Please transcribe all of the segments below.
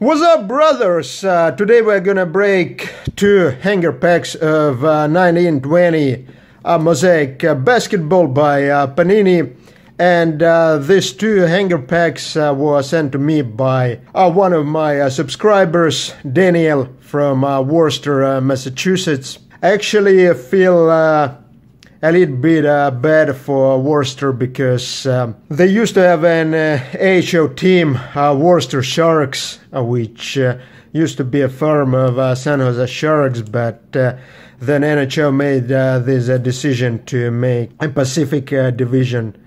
What's up, brothers? Today we're gonna break two hanger packs of 1920 Mosaic Basketball by Panini, and these two hanger packs were sent to me by one of my subscribers, Daniel from Worcester, Massachusetts. I actually feel a little bit bad for Worcester because they used to have an AHL team, Worcester Sharks, which used to be a firm of San Jose Sharks, but then NHL made this decision to make a Pacific division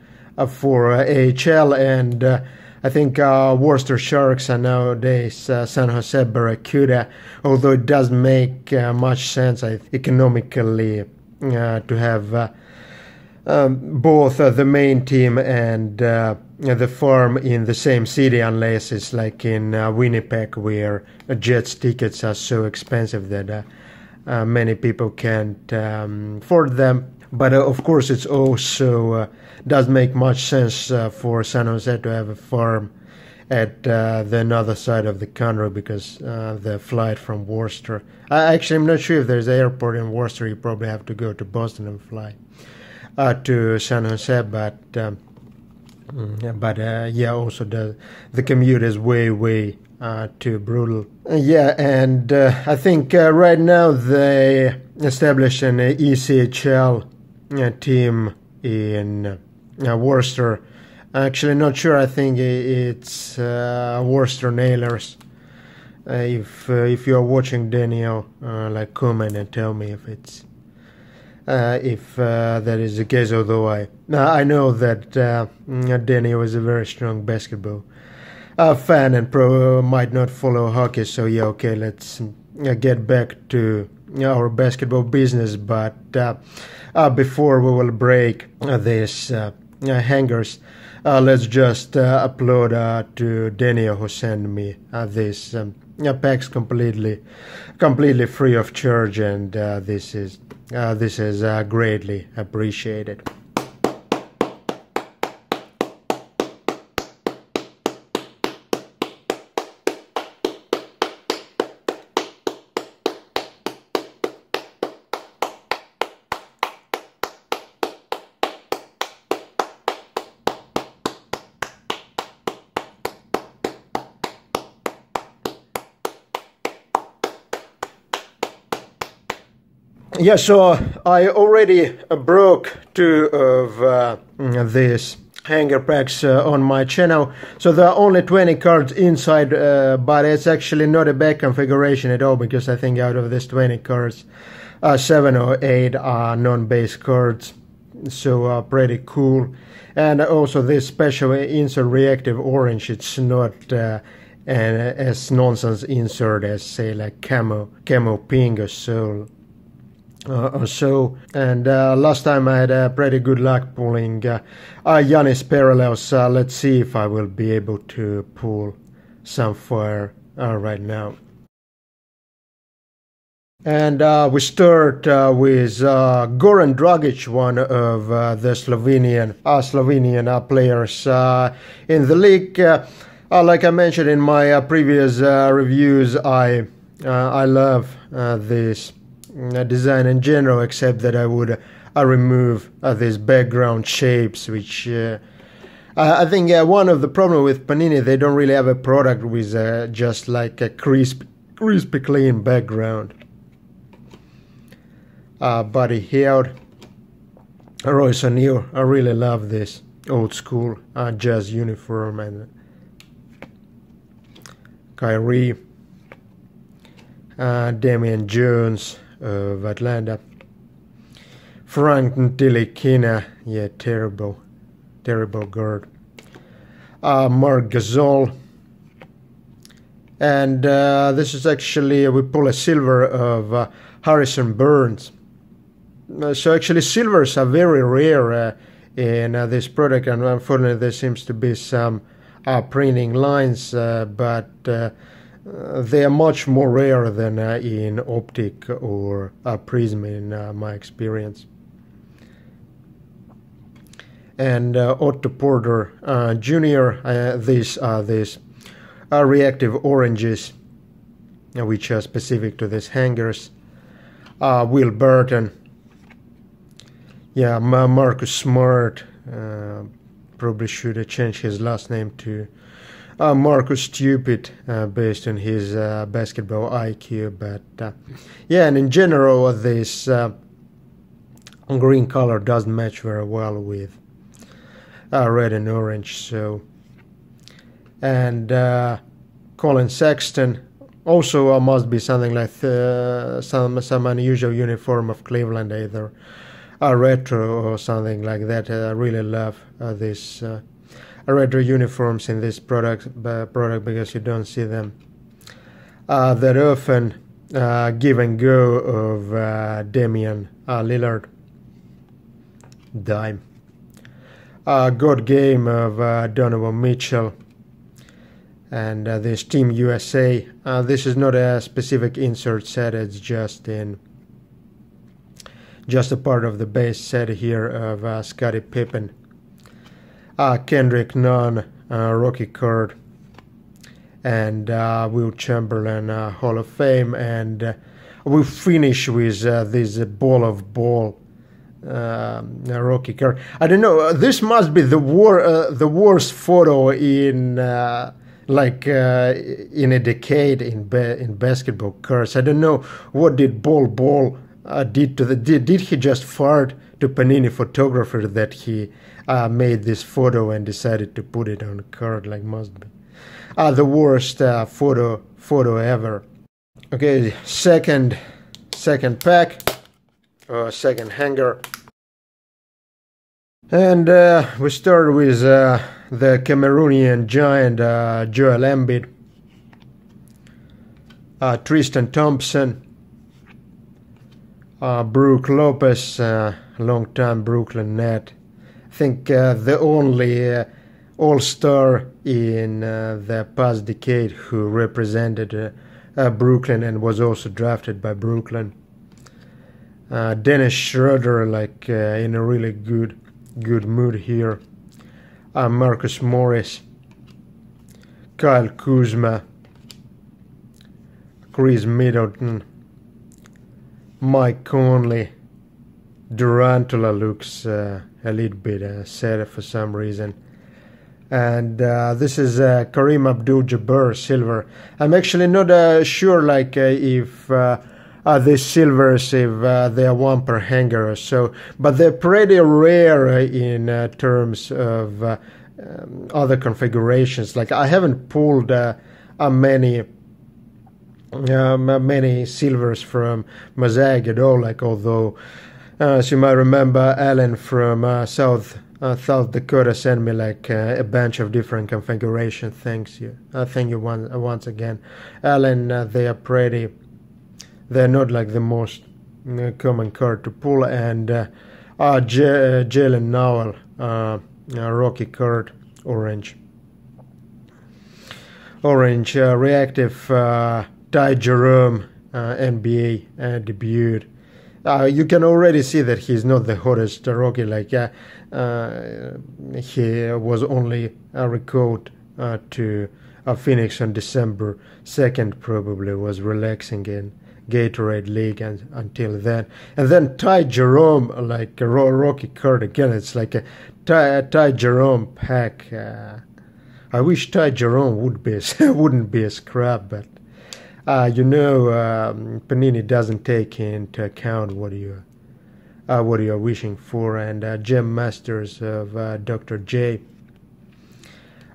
for AHL, and I think Worcester Sharks are nowadays San Jose Barracuda, although it doesn't make much sense economically to have both the main team and the farm in the same city, unless it's like in Winnipeg, where Jets tickets are so expensive that many people can't afford them. But of course, it's also does make much sense for San Jose to have a farm at the other side of the country, because the flight from Worcester, actually I'm not sure if there's an airport in Worcester. You probably have to go to Boston and fly to San Jose, but yeah, also the commute is way too brutal. Yeah, and I think right now they established an ECHL team in Worcester. Actually, not sure. I think it's Worcester Nailers. If you are watching, Daniel, like, comment and tell me if it's if that is the case. Although I know that Daniel is a very strong basketball fan and might not follow hockey. So yeah, okay, let's get back to our basketball business. But before we will break these hangers, let's just upload to Daniel, who sent me these packs completely free of charge, and this is greatly appreciated. Yeah, so I already broke two of these hanger packs on my channel. So there are only 20 cards inside, but it's actually not a bad configuration at all, because I think out of these 20 cards, 7 or 8 are non-base cards. So pretty cool. And also this special insert reactive orange, it's not as nonsense insert as, say, like camo pink or so. And last time I had pretty good luck pulling Giannis parallels. Let's see if I will be able to pull some fire right now. And we start with Goran Dragic, one of the Slovenian players in the league. Like I mentioned in my previous reviews, I love this design in general, except that I would remove these background shapes, which I think one of the problem with Panini, they don't really have a product with just like a crispy clean background. Buddy Hield, Royce O'Neal, I really love this old school Jazz uniform, and Kyrie, Damian Jones of Atlanta, Frank Ntilikina, yeah, terrible guard, Marc Gasol, and this is actually, we pull a silver of Harrison Burns. So actually silvers are very rare in this product, and unfortunately there seems to be some printing lines, but they are much more rare than in Optic or Prizm in my experience. And Otto Porter Jr., these are these reactive oranges, which are specific to these hangers. Will Burton. Yeah, Marcus Smart. Probably should have changed his last name to Marcus Stupid, based on his basketball IQ. But yeah, and in general, this green color doesn't match very well with red and orange. So, and Colin Sexton. Also, must be something like some unusual uniform of Cleveland, either a retro or something like that. I really love these retro uniforms in this product because you don't see them that often. Give and go of Damian Lillard. Dime. Good game of Donovan Mitchell. And this Team USA. This is not a specific insert set. It's just a part of the base set here of Scottie Pippen, Kendrick Nunn, rookie card, and Will Chamberlain, Hall of Fame. And we finish with this ball of ball rookie card. I don't know. This must be the worst photo in. In a decade in basketball cards. I don't know what did Ball did to the did he just fart to Panini photographer that he made this photo and decided to put it on a card? Like, must be the worst photo ever. Okay, second pack, second hanger, and we start with the Cameroonian giant Joel Embiid, Tristan Thompson, Brook Lopez, long-time Brooklyn Net. I think the only all-star in the past decade who represented Brooklyn and was also drafted by Brooklyn. Dennis Schroeder, in a really good mood here. Marcus Morris, Kyle Kuzma, Chris Middleton, Mike Conley. Durantula looks a little bit sad for some reason. And this is Kareem Abdul-Jabbar silver. I'm actually not sure if these silvers, if they are one per hanger or so, but they're pretty rare in terms of other configurations. Like, I haven't pulled many silvers from Mosaic at all. Although, as you might remember, Alan from South Dakota sent me a bunch of different configuration things. Thank you once again, Alan. They are pretty. They're not the most common card to pull. And Jalen Nowell, rookie card, orange, reactive Ty Jerome, NBA debut. You can already see that he's not the hottest rookie. He was only recalled to Phoenix on December 2nd, probably was relaxing in Gatorade League until then. And then Ty Jerome, a rookie card again. It's like a Ty Jerome pack. I wish Ty Jerome wouldn't be a scrap, but Panini doesn't take into account what you are wishing for. And Gem Masters of Dr. J,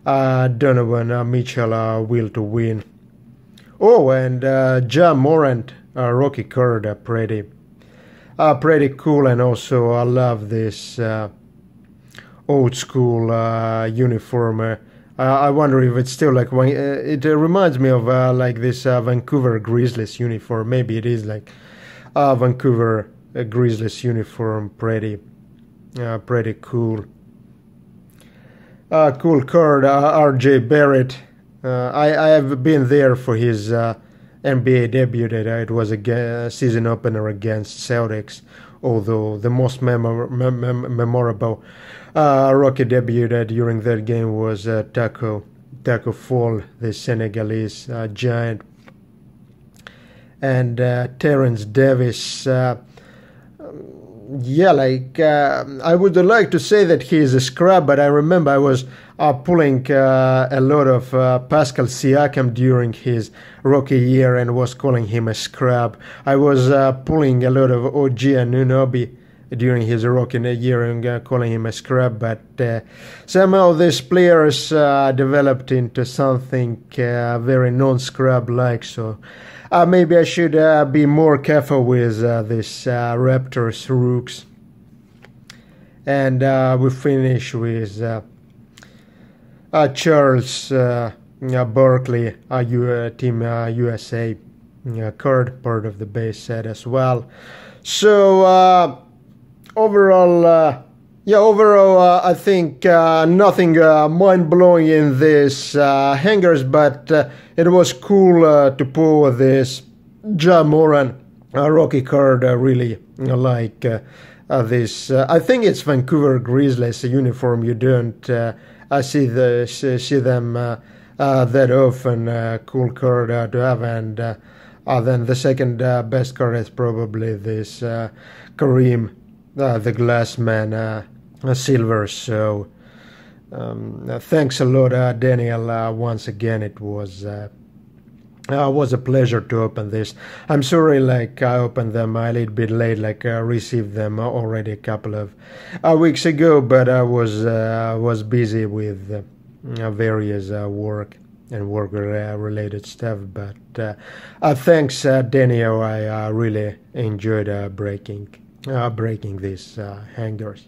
Donovan Mitchell, Will to Win. Oh, and Ja Morant, rookie card, pretty cool. And also I love this old school uniform. I wonder if it's still it reminds me of this Vancouver Grizzlies uniform. Maybe it is Vancouver Grizzlies uniform. Pretty cool. Cool card, RJ Barrett. I have been there for his NBA debut. It was a season opener against Celtics, although the most memorable rookie debut during that game was Taco Taco Fall, the Senegalese giant. And Terence Davis, yeah, like I would like to say that he is a scrub, but I remember I was pulling a lot of Pascal Siakam during his rookie year and was calling him a scrub. I was pulling a lot of OG Anunoby during his rookie year and calling him a scrub, but somehow these players developed into something very non-scrub-like, so maybe I should be more careful with this Raptors Rooks. And we finish with Charles Barkley, Team USA card, part of the base set as well. So overall, I think nothing mind-blowing in this hangers, but it was cool to pull this Ja Moran rookie card. Really like this. I think it's Vancouver Grizzlies uniform. You don't see them that often. Cool card to have, and then the second best card is probably this Kareem, the Glassman silver. So thanks a lot, Daniel. Once again, it was a pleasure to open this. I'm sorry, like I opened them a little bit late, like I received them already a couple of weeks ago, but I was busy with various work and work-related stuff. But thanks, Daniel. I really enjoyed breaking these hangers.